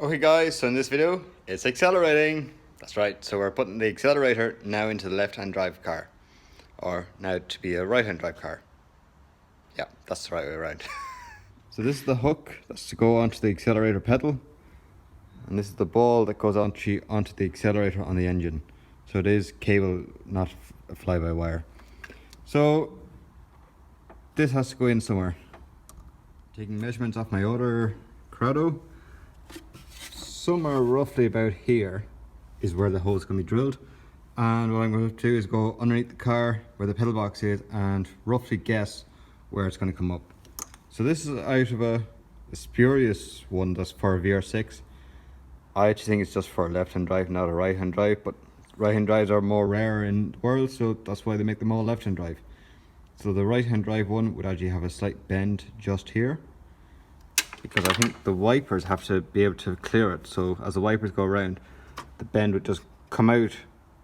Okay guys, so in this video, it's accelerating. That's right, so we're putting the accelerator now into the left-hand drive car. Or now to be a right-hand drive car. Yeah, that's the right way around. So this is the hook that's to go onto the accelerator pedal. And this is the ball that goes onto the accelerator on the engine. So it is cable, not a fly-by-wire. So this has to go in somewhere. Taking measurements off my other corrado. Somewhere roughly about here is where the hole is going to be drilled, and what I'm going to do is go underneath the car where the pedal box is and roughly guess where it's going to come up. So this is out of a spurious one that's for a Vr6. I actually think it's just for a left-hand drive, not a right-hand drive, but right-hand drives are more rare in the world, so that's why they make them all left-hand drive. So the right-hand drive one would actually have a slight bend just here, because I think the wipers have to be able to clear it. So as the wipers go around, the bend would just come out,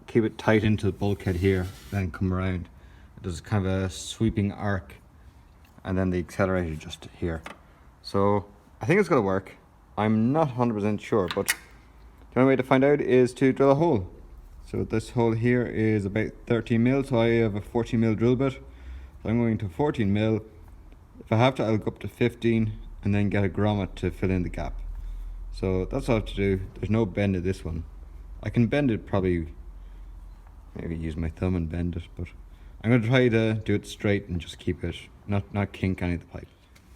keep it tight into the bulkhead here, then come around. It does kind of a sweeping arc, and then the accelerator just here. So I think it's gonna work. I'm not 100% sure, but the only way to find out is to drill a hole. So this hole here is about 13 mil, so I have a 14 mil drill bit. So I'm going to 14 mil. If I have to, I'll go up to 15 and then get a grommet to fill in the gap. So that's all I have to do. There's no bend in this one. I can bend it, probably maybe use my thumb and bend it, but I'm going to try to do it straight and just keep it, not kink any of the pipe.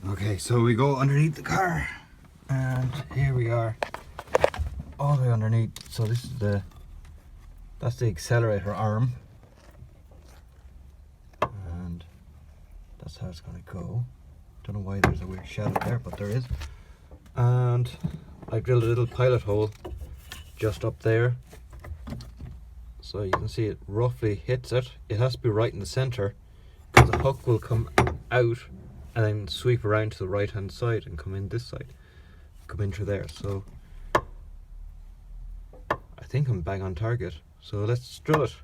Okay, so we go underneath the car, and here we are, all the way underneath. So this is that's the accelerator arm, and that's how it's going to go. Don't know why there's a weird shadow there, but there is. And I drilled a little pilot hole just up there, so you can see it roughly hits it. It has to be right in the center, because the hook will come out and then sweep around to the right hand side and come in this side, come in through there. So I think I'm bang on target, so let's drill it.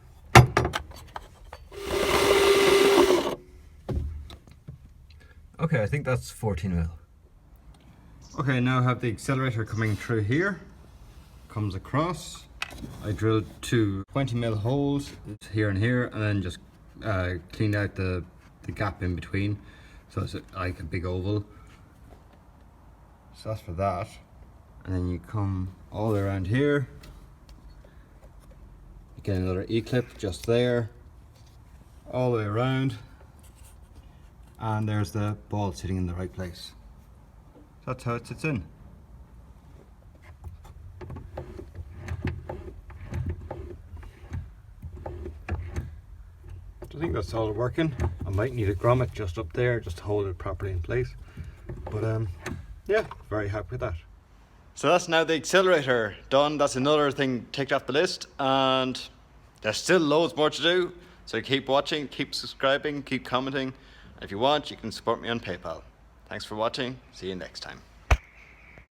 Okay, I think that's 14 mil. Okay, now I have the accelerator coming through here, comes across. I drilled two 20 mil holes here and here, and then just cleaned out the gap in between, so it's like a big oval. So that's for that. And then you come all the way around here, you get another E-clip just there, all the way around. And there's the ball sitting in the right place. So that's how it sits in. I think that's all working. I might need a grommet just up there just to hold it properly in place. But yeah, very happy with that. So that's now the accelerator done. That's another thing ticked off the list, and there's still loads more to do. So keep watching, keep subscribing, keep commenting. If you want, you can support me on PayPal. Thanks for watching. See you next time.